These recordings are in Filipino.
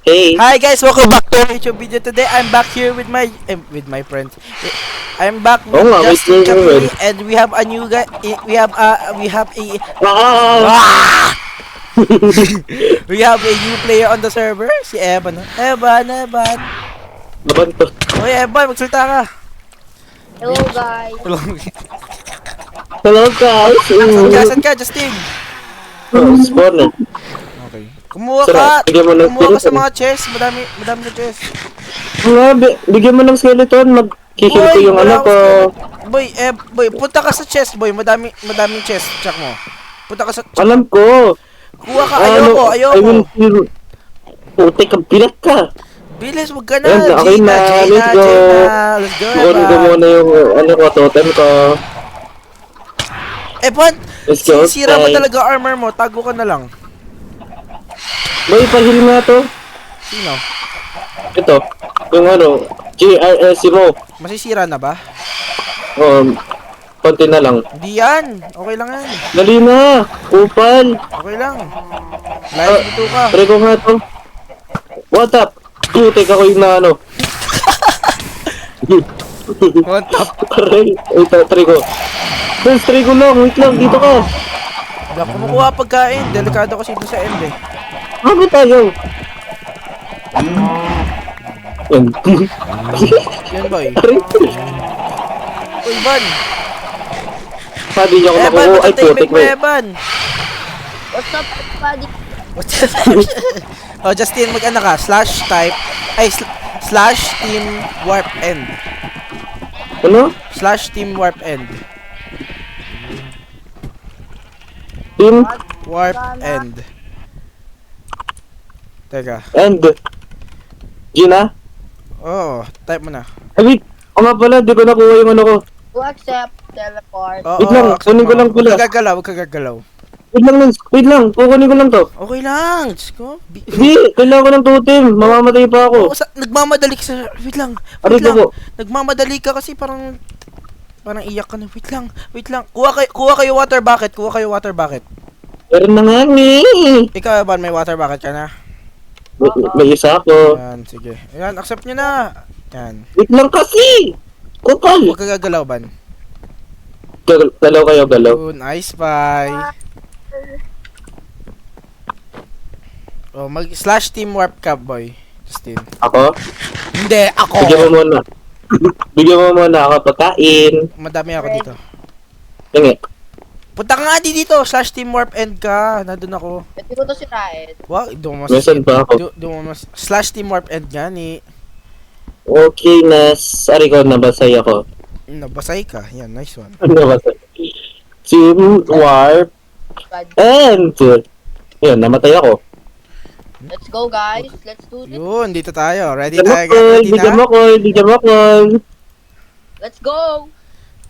Hey. Hi guys, welcome back to our YouTube video. Today I'm back here with my friends. I'm back with Justin Capri and we have a new guy. We have a Ah! we have a new player on the server. Si Evan. Evan. Laban to. Oy Evan, magsalita ka. Hello guys. Hello guys. Saan ka, Justin? Spawner. Okay. Kumuha Sarap, ka. bigyan mo ng Kumuha ka sa skeleton. mga chest. Madami na chest. Bigyan mo ng skeleton. Magkikil ko yung wala ano ko. akong boy, punta ka sa chest, boy. Madaming chest. Check mo. Punta ka sa Alam ko. Kuha ka, ayoko. I will kill. Puti ka, bilat ka. Bilis, wag ka na. Ayan, okay na. Let's go. Let's go, Kunin ko Evan. muna yung ano ko, totem ko. Evan, Let's go. sira mo guys. talaga armor mo. Tago ka na lang. Boy, pahil nga to. Sino? Ito. Yung ano, GRS mo. Masisira na ba? Konti na lang. Hindi yan. Okay lang yan. Dali na. Upal. Okay lang. Live dito ka. Try ko nga to. What up? Putik ako yung na ano. What up? Aray. Wait, try ko. Friends, try ko lang. Wait lang, dito ka. Hindi ako kumukuha pagkain. Delikado kasi dito sa end eh. Ano tayo? Yan. Yan boy. Aray. Uy, Van. Sabi niya ako Evan, makuha. Ay, matatahimik putik mo, mo. Evan. What's up everybody? Oh, Justin, mag-ano ka? Type. Ay, /team warp end. Ano? /team warp end. Team Warp end. Teka. and Gina? Oo, type mo na. Ay, wait. O nga pala, di ko nakuha yung ano ko. Who accept teleport? Oo, Wait lang, accept kunin ko mo. lang pala. Huwag ka gagalaw. Wait lang, Lance. Wait lang. Kukunin ko lang to. Okay lang. Diyos ko. Hindi, kailangan ko ng totem. Mamamatay pa ako. Nagmamadali ka sa... Wait lang. Aray Wait ko lang. po. Nagmamadali ka kasi parang iyak ka na. Wait lang. Kuha kayo water bucket. Meron na nga ni. Ikaw, Evan, may water bucket ka na? May isa ako. Yan, sige. Ayan, accept nyo na. Yan. Wait lang kasi. Kupal. Huwag ka gagalaw, Ban. Galaw kayo, galaw. Oh, nice, bye. Oh, /team warp ka, boy. Justin. Ako? Hindi, ako. Bigyan mo muna. Bigyan mo muna ako pagkain. Madami ako dito. Tingi. Punta ka nga dito. /team warp end ka. Nandun ako. Pwede ko to sirain. Wow, doon mas... Mesan ba ako? Doon mas... /team warp end nga ni... Okay na. Sorry ko, nabasay ako. Nabasay ka. Yan, nice one. Nabasay. Team Warp and... Yun, namatay ako. Let's go guys. Let's do this. Yun, dito tayo. Ready Bigyan mo tayo. ko, Ready bigyan na? mo ko, bigyan mo ko. Let's go.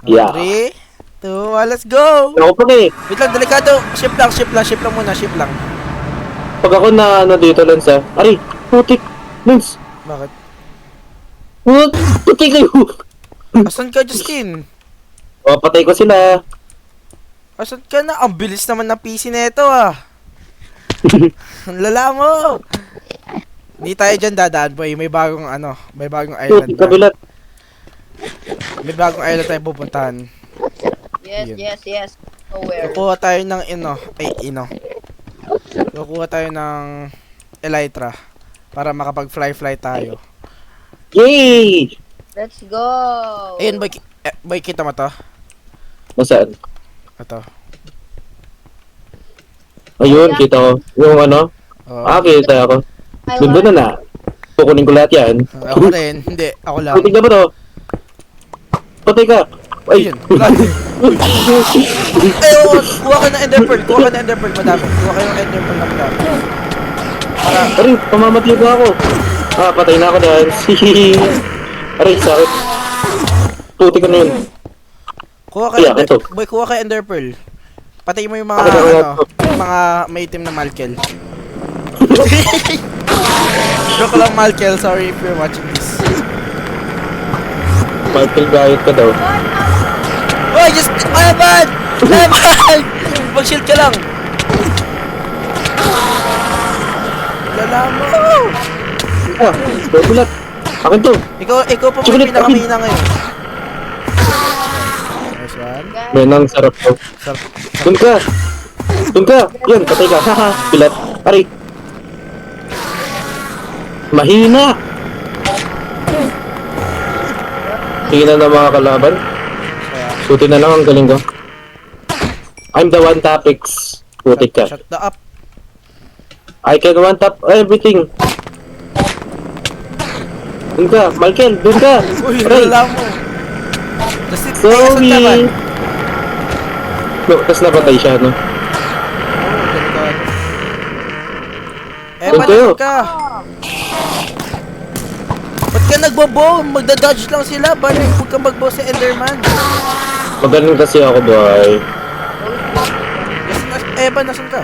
Yeah. 3, 2, 1, let's go! Ako pa eh. Wait lang, delikado. Ship lang muna. Pag ako na ano dito, Lance ah. Aray, putik. Lance. Bakit? What? Putik kayo. Asan ka, Justin? O, patay ko sila. Asan ka na? Ang bilis naman ng PC nito ah. Ang lala mo. Hindi tayo dyan dadaan, boy. May bagong island Putik, na. kabilat. May bagong island tayo pupuntahan. Yes, Yun. yes. Nowhere. Kukuha tayo ng Kukuha tayo ng Elytra para makapag-fly tayo. Yay! Let's go. Ayun, boy, kita mo to? Nasaan? Ito. Ayun, kita ko. Yung ano? Oh. Kita ako. Doon na. Kukunin ko lahat yan. Ako rin. Hindi, ako lang. Putik na ba to? Patay ka. Ay! Ayun. Ayun, kuha ka ng Ender Pearl. Madami. Kuha kayo ng Ender Pearl na madami. Aray, pamamatay ko ako. Patay na ako dahil. Aray, sakit. Putik na yun. Kuha kayo, Ay, ito. boy, kuha kayo Ender Pearl. Patay mo yung mga, yung mga may itim na Malkel. Joke lang, Malkel. Sorry if you're watching this. Michael Gayet ka daw. Oy, Evan! Mag-shield ka lang. Lala mo. Ah, bulat. Akin to. Ikaw pa may Chocolate, pinakamahina ngayon. Nice one. Guys, Menang sarap to. Sarap. Doon ka. Doon ka. Yan, patay ka. Haha, bilat. Aray. Mahina. Tingnan na mga kalaban. Suti na lang ang galing ko. I'm the one topics. Putik ka. Shut the up. I can one tap everything. Doon ka, Michael, doon ka. Uy, Aray. lala mo. Just it, Sorry. No, tas napatay siya, no? Eh, Doon kayo. paano ka? Ba't ka nagbo-bow? Magda-dodge lang sila. Huwag ka mag-bow sa Enderman. Magaling kasi ako, boy. Evan, nasan ka?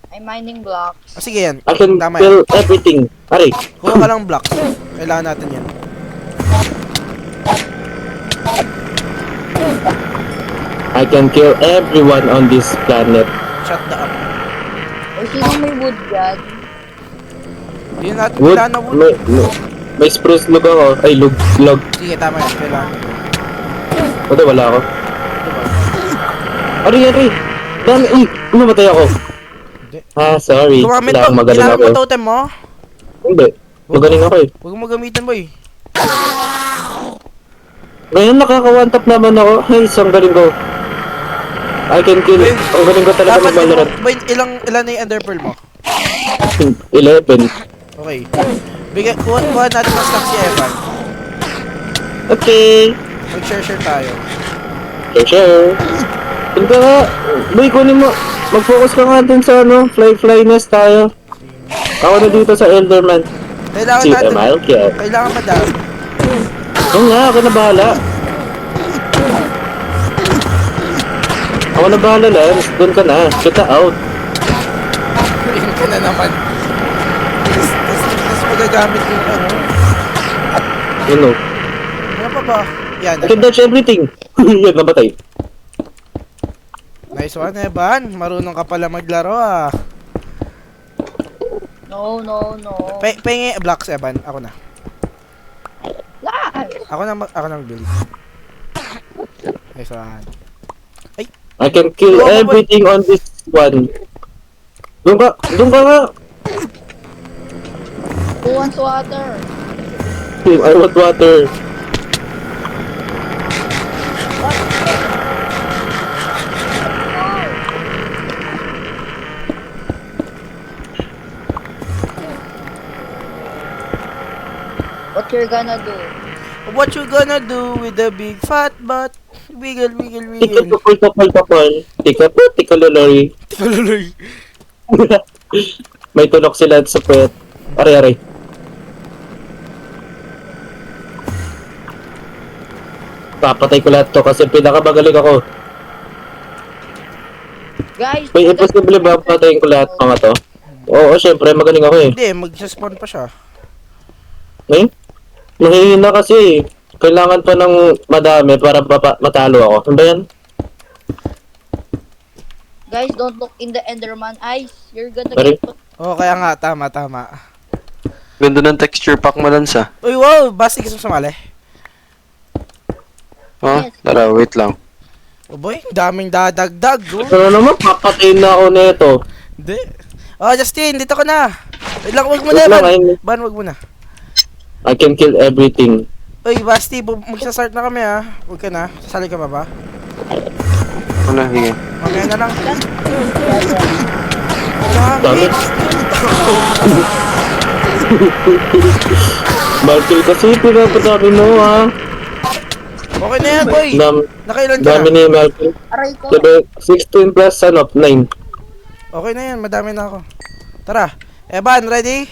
I'm mining blocks. Ah, sige yan. I can Tama kill yan. everything. Aray. Kuha ka lang blocks. Kailangan natin yan. I can kill everyone on this planet. Shut the up. O sino may wood dyan? Hindi natin Wood? kailangan na wood. May spruce log ako. Ay, log. Sige, tama yan. Kailangan. Wala, wala ako. Aray, aray. Dami. Uy, umamatay ako. Hindi. Ah, sorry. Gumamit Kailangan mo. magaling Ginamit ako. mo totem mo? Hindi. Magaling ako eh. Huwag mo gamitin, boy. Ngayon nakaka-one tap naman ako. Ay, isang galing ko. I can kill. Wait. Ang galing ko talaga Dapat ng Valorant. boy, ilan na yung ender pearl mo? 11. Okay. Kuha natin ng stock si Evan. Okay. Mag-share tayo. Sure. Doon ka nga. Boy, kunin mo. Mag-focus ka nga dun sa ano. Fly nest tayo. Ako na dito sa Elderman. Kailangan Si natin. Michael. Kailangan madami. Oo nga, ako na bahala. Ako na bahala, Lance. Doon ka na. Kita out. Ayun ka na naman. Tapos magagamit yung ano. You know. Ano pa ba? Yan. I can dodge everything. Yan, nabatay. Nice one, Evan. Marunong ka pala maglaro ah. No. Pengi blocks, Evan. Ako na. Live! Ako na mag-build. Nice one. I can kill Oo, everything on this one. Doon ka nga. Who wants water? I want water. What you're gonna do? What you gonna do with the big fat butt? Wiggle, wiggle, Tika wiggle. tukol. Tika po, tikaloloy. Tuloy. May tulok sila sa puwet. Aray. Papatay ko lahat to kasi pinakamagaling ako. Guys, May imposible ba patayin ko lahat mga to? Oo, syempre magaling ako eh. Hindi, mag-spawn pa siya. Ngayon? Nahihina kasi eh. Kailangan pa ng madami para matalo ako. Ano ba yan? guys, don't look in the Enderman eyes. You're gonna Sorry? get Oo, kaya nga, tama. Ganda ng texture pack mo, Lance, ah. Uy, wow, basti ka sumali. Oh, Yes. tara, wait lang. Oh boy, daming dadagdag. Oh. Ano naman, papatayin na ako nito. Hindi. Oh, Justin, dito ka na. Wait lang, wag mo Wait na, lang, Ban. ayun. Ban, wag mo na. I can kill everything. Uy, Basti, magsa-start na kami ah. Huwag ka na. Sasali ka pa ba? Wala, sige. Mamaya na lang. Dami. Michael kasi pinapatabi mo ha. Okay na yan, boy. Nakailan ka Dami na? ni Michael. aray ko. Diba, 16 plus ano, 9. Okay na yan, madami na ako. Tara. Evan, ready?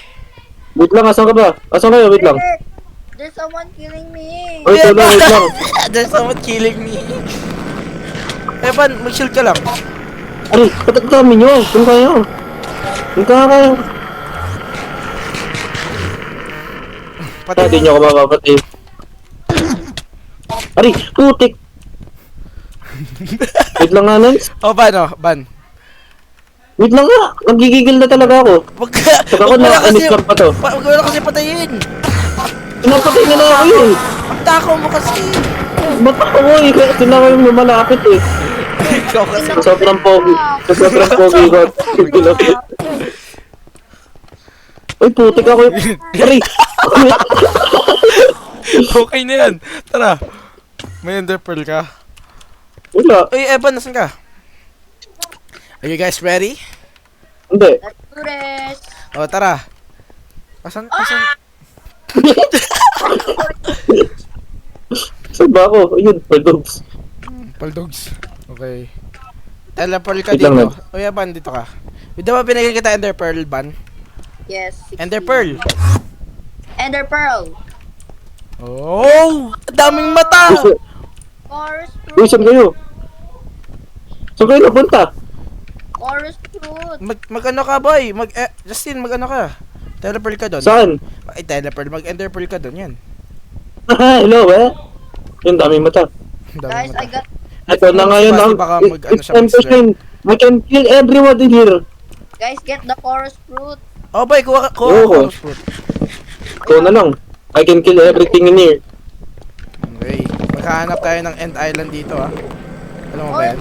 Wait lang, asan ka ba? Asan kayo? Wait lang. There's someone killing me. Wait lang, wait lang. There's someone killing me. Evan, mag-shield ka lang. Ay, patagdami nyo. Kung kayo. Kung kayo. Patay Hindi nyo ako mapapatay. Ari, putik. Wait lang nga, Lance. Oh, Ban, oh. Ban. Wait lang nga, nagigigil na talaga ako. Wag ka, Saka ako wag mo na kasi, na-inis lang pa to. wag mo na kasi patayin. Pinapatay na ako yun. Ang takaw mo kasi. Ba't ako mo eh? Kasi na kayo lumalapit eh. Ikaw kasi. Sobrang pogi. Sobrang pogi ko. Uy, putik ako. Aray! Okay na yan. Tara. May ender pearl ka. Wala. Uy, Evan, nasan ka? Are you guys ready? Hindi. Let's do this. O, tara. Asan? Saan ba ako? Ayun, Paldogs. Paldogs. Okay. Teleport ka Wait lang, dito. Uy, Evan, dito ka. Di ba binigyan kita ender pearl, Ban? Yes. 16. Ender pearl. Ender Pearl. Oh! Ang daming mata! Chorus Uy, fruit. saan kayo? Saan kayo napunta? Chorus fruit. Mag-ano ka, boy? Justin, mag-ano ka? Teleport ka doon. Saan? Ay, teleport. Mag-ender pearl ka doon. Yan. Hello, eh? Yung daming mata. Ang daming Guys, mata. I got Ito na ngayon ang... Baka mag-ano siya, It's time to shine. I can kill everyone in here. guys, get the chorus fruit. Oh, boy, kuha Oo. fruit. Ito na lang. I can kill everything in here. Okay. Maghahanap tayo ng end island dito, ah. Alam mo ba yan?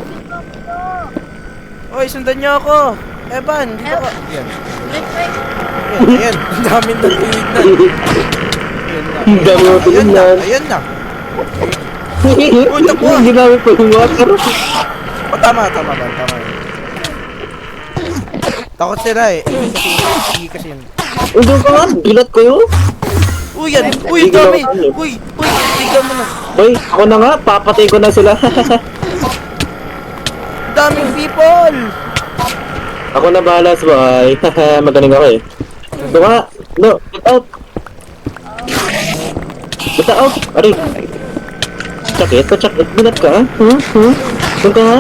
Oy, sundan niyo ako. Evan, dito ka. Yan. Wait, wait. Ayan. Ang daming nagtinignan. Ayan na. Ang dami mo Ayan na. tinignan. Ayan na. Uy, takbo. ginamit ko yung water. Oh, tama. Tama. Takot sila eh. Hindi kasi yun. Uy, doon ka nga. Bilat ko yun. Uy, yan. Uy, ang dami. Uy, tignan mo na. Uy, ako na nga. Papatay ko na sila. Daming people. Ako na bahala sa bahay. Magaling ako eh. Ito nga. No, get out. Get out. Aray. Sakit. Bilat ka. Doon ka nga.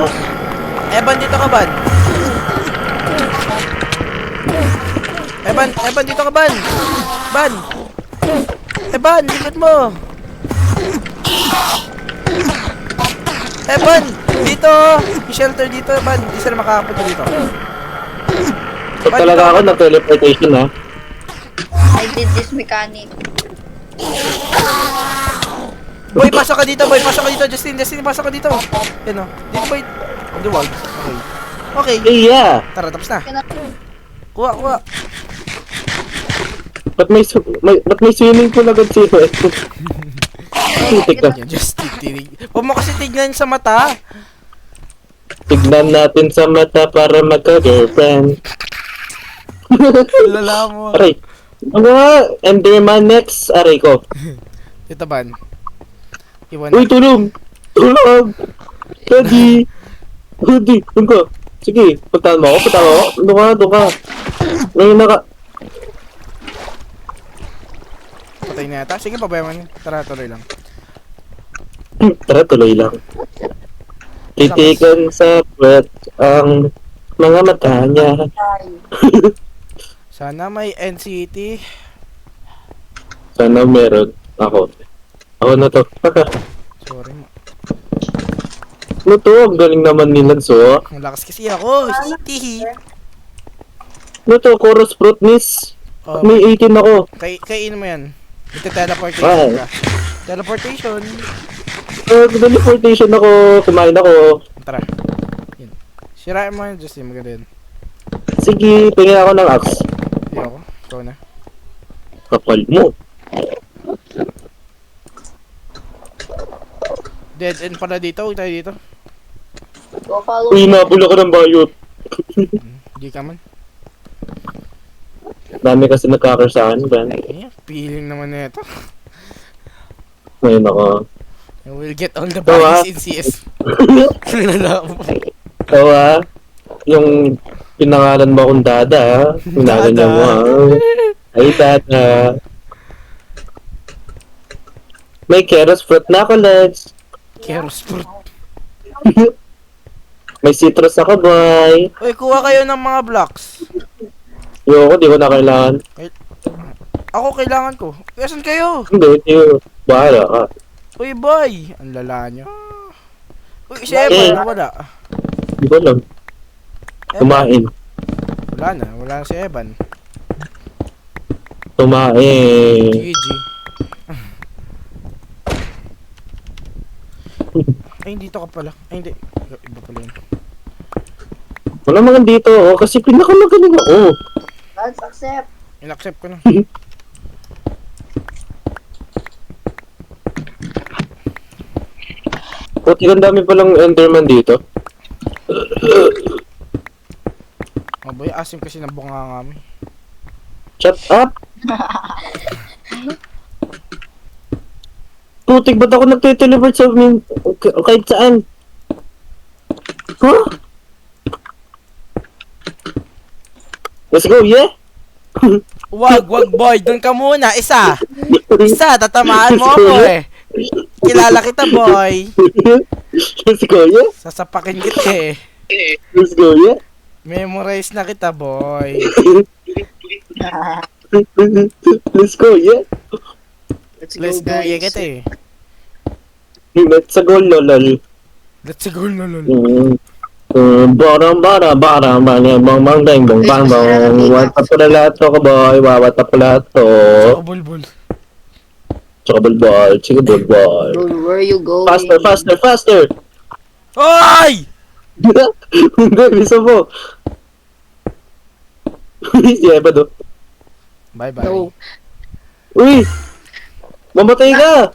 Evan, dito ka, Ban. Evan, dito ka, Ban. Evan, likod mo. Evan, dito. May shelter dito, Evan. Hindi sila makakapunta dito. So talaga ako na teleportation ha. I did this mechanic. Boy, pasok ka dito, boy. Pasok ka dito, Justin. Pasok ka dito. Yan o. Dito, boy. Duwag. Okay. Yeah. Tara, tapos na. Kuha. Ba't may swimming pool agad siya eh? Titik ka. Yan, Justin, tinig. Huwag mo kasi tignan sa mata. Tignan natin sa mata para magka-girlfriend. Lala mo. Aray. Ano nga? Enderman next. Aray ko. Dito, Ban. Iwan Uy, na. tulong! Tulong! Daddy! Daddy, doon ka. Sige, puntahan mo ako. Doon ka. Ngayon na ka. Patay na yata. Sige, pabayaman. Tara, tuloy lang. Tara, tuloy lang. Titigan sa puwet ang mga mata niya. Sana may NCT. Sana meron. Ako na to. Sorry mo. Ano to? Ang galing naman ni Lanzo. Ang lakas kasi ako. Tihi. Ano to? Chorus fruit miss. Oh, May 18 ako. kainin mo yan. Ito teleportation ka. Teleportation. Teleportation ako. Kumain ako. Tara. Yan. Sirain mo yan, Justin. Maganda yun. Sige, tingin ako ng axe. Hindi ako. Ikaw na. Kapal mo. Dead end pala dito. Huwag tayo dito. Go follow Uy, me. nabula ko ng bayot. Hindi ka man. Dami kasi nagkakarsaan, Ben. Eh, feeling naman na ito. Ngayon ako. We'll get all the Tawa. bodies in CS. Lala mo. Tawa, yung pinangalan mo akong Dada, ha? Pinangalan mo, ha? Ay, Dada. May keros fruit na ako, Lex. Keros fruit. May citrus ako, boy. Uy, kuha kayo ng mga blocks. Yung di ko na kailangan. Ako kailangan ko. Asan kayo? Hindi, bahala ka. Uy, boy. Ang lala nyo. Uy, si Evan, wala. Hindi ko lang. Evan. Kumain. Wala na si Evan. Tumae. GG. Ay, dito ka pala. Ay, hindi. Iba pala yun. Wala mga dito, oh, kasi pinakamagaling ako. Let's accept. In-accept ko na. Puti, ang dami palang Enderman dito. Oh boy, asim kasi ng bunga kami. Shut up! Putik, ba't ako nagte-teleport sa kahit saan? Huh? Let's go, yeah? Wag boy, doon ka muna. Isa, tatamaan mo ako eh. Kilala kita boy. Let's go, yeah? Sasapakin kita eh. Let's go, yeah? Memorize na kita boy. Let's go, yeah? Let's go, yeah kita eh. Let's go, lolol. Let's go na lol. Barang bang bang bang bang bang bang. Wata pala lahat to, boy. Wata pala to. Bulbul. Tsaka bulbol. Sige, bulbol. Bro, where you going? Faster! Oy! Hindi, bisa mo. Si Eva do. Bye. No. Uy! Mamatay ka!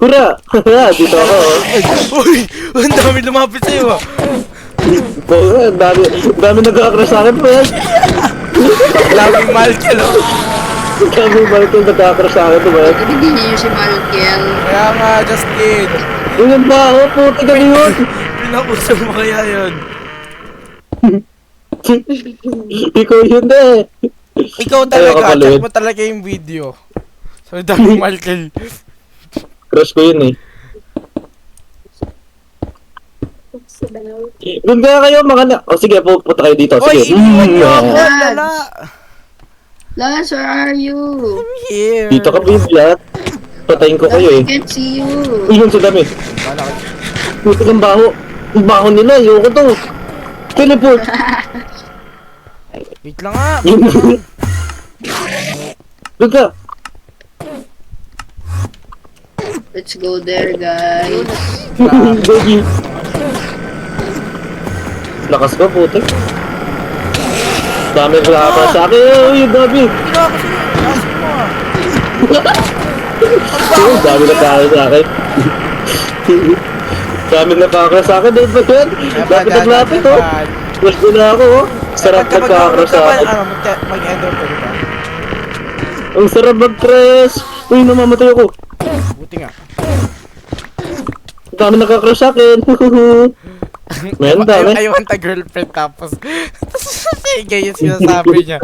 Hura! Dito ako. Uy! Ang dami lumapit sa'yo ah. Ang dami nagkakrush sa akin pa yan. Laging Malkel oh. Ang dami Michael nagkakrush sa akin pa yan. Hindi niyo si Malkiel. Kaya nga, Justin. Ingat ba ako? Puti ka yun! Pinakusap mo kaya yun. Ikaw yun eh. Ikaw Ayaw ka talaga, pala check yun. mo talaga yung video. So, daming Malkel. Crush ko yun eh. Doon kaya kayo mga na... O sige, pupunta kayo dito. Oy, Sige. iniwan niyo ako, Dad. lala. Lance, where are you? I'm here. Dito ka, Biblia. Patayin ko kayo eh. I can't see you. Iyon sa dami. Bala ka. Puti kang baho. Ang baho nila. Ayoko to. Teleport. Wait lang nga. Doon ka. Let's go there, guys. Baby. Lakas ko, puti. Dami kalaban sa akin. Uy, Gabi. Ginawa ko sa'yo. Asin mo ah. Dami na kaya sa akin. Dami na kaya sa akin. Dahil ba yan? Dapat naglapit oh. Mas na ako oh. Sarap nagkakro sa akin. Mag-ender ko ba? Ang sarap mag-press. Uy, namamatay ako. Buti nga. Dami nakakro sa akin. Meron dami. I want a girlfriend tapos sige yung sinasabi niya.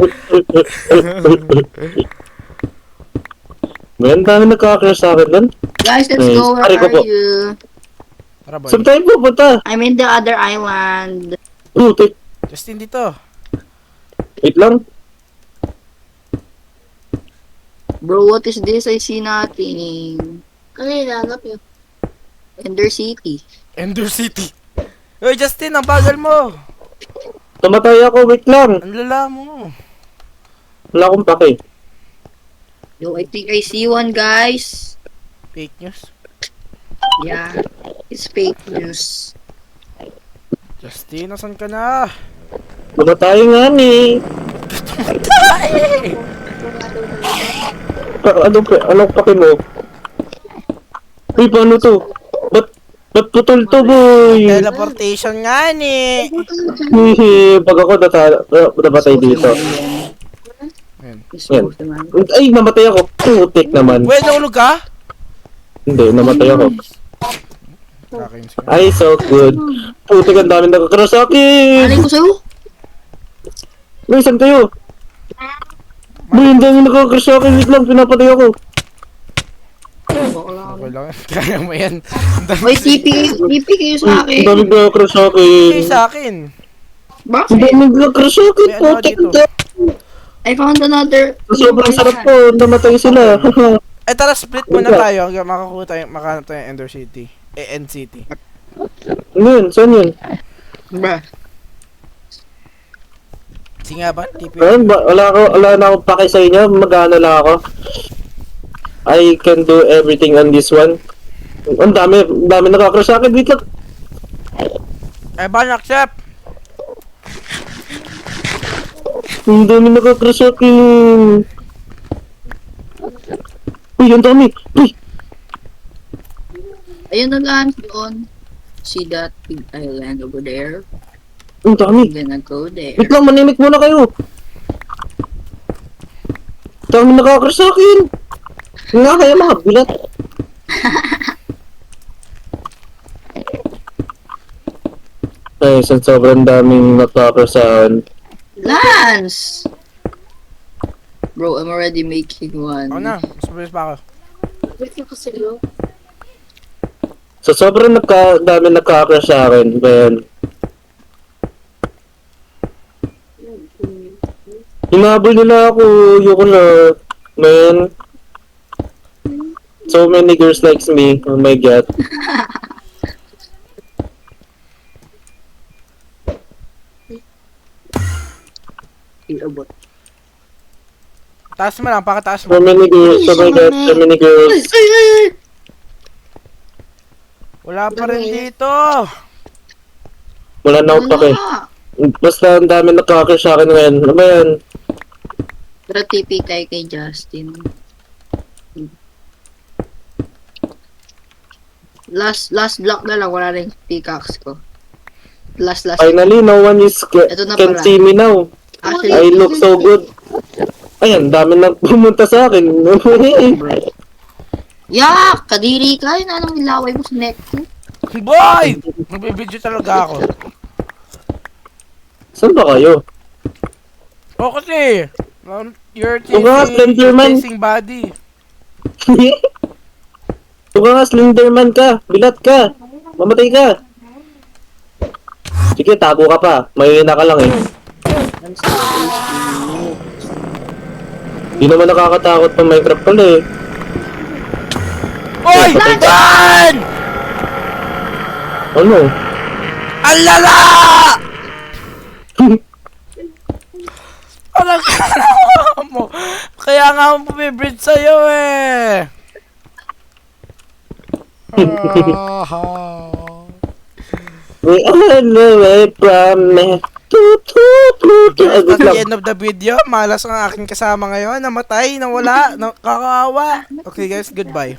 Meron dami nakakro sa akin doon. Guys, let's go. Where Pare ko po. are you? Tara boy. Saan tayo pupunta? I'm in the other island. Putik. Justin dito. Wait lang. Bro, what is this? I see nothing. Ano hinahanap yun? Ender City. Ender City. Uy Justin, ang bagal mo. Tumatay ako. Wait lang. Ang lala mo. Wala akong pake. Yo, I think I see one, guys. Fake news. Yeah, it's fake news. Justin, nasan ka na? Tumatay nga ni. Anong pake mo? Uy, paano to? Ba't putol to, boy? Teleportation nga ni. Hihi, pag ako nabatay dito. Ayan. Yan. Ay, namatay ako. Putik naman. Wait, nahulog ka? Hindi, namatay ako. Kakainis ka. Ay, so good. Putik, ang dami nakakross sa akin. Alay ko sa'yo? Uy, saan kayo? Boy, ang dami nakakross sa akin. Wait lang, pinapatay ako. Okay lang. Kaya mo yan. Ang dami Oy, TP kayo sa Ang akin. dami nakakross sa akin. sa akin. Ang Bakit? dami nakakross sa akin. May ano Putik, dito? ang dami. I found another. Sobrang sarap po. Namatay sila. Eh tara, split muna tayo hanggang makakuha tayo, makano tayo Ender City. End City. Ano yun? Saan yun? Bruh. Sige nga ba? TP. Ayun, wala na akong pake sa inyo. Mag-ano lang ako. I can do everything on this one. Ang dami nakakrush sa akin. Wait lang. Eh, ba accept? Ang dami nakakrush sa akin. Uy, ang dami. Uy, Ayun na lang doon. See that big island over there? ang dami. I'm gonna go there. Wait lang, manimik muna kayo. Ang dami nakakrush sa akin. Nga kaya mga bilat. Ay, sobrang daming nakakrush sa akin. Lance! Bro, I'm already making one. Ako na. Mas mabilis pa ako. So, sobrang dami nakakrush sa akin. Ayan. Hinabol nila ako. Yoko na. Man. So many girls likes me. Oh my god. Iabot. Taas mo lang, pakataas mo. So many girls. Oh my god. So many girls. Wala pa rin dito. Wala na akong pake. Basta ang dami nakakrush sa akin ngayon. Ano ba yan? Pero TP tayo kay Justin. Last block na lang, wala rin pickaxe ko. Last. Finally, no one Ito na can pala. see me now. Actually, I look so good. Ayan, dami na pumunta sa akin. yak! Kadiri ka, yun anong ilaway mo sa neck ko. Boy! Nagbibidyo talaga ako. Saan ba kayo? O kasi, you're Oo nga, Slenderman. chasing body. Ito ka nga, Slenderman ka. Bilat ka. Mamatay ka. Sige, tago ka pa. Mahina ka lang eh. Di naman nakakatakot ng Minecraft pala eh. Oy! Dan! Ano? Alala! Anong kalawa mo? Kaya nga ako bumibrid sa'yo eh. We all know I promise. At the end of the video, malas ang aking kasama ngayon. Namatay, nawala, nakakaawa. Okay guys, goodbye.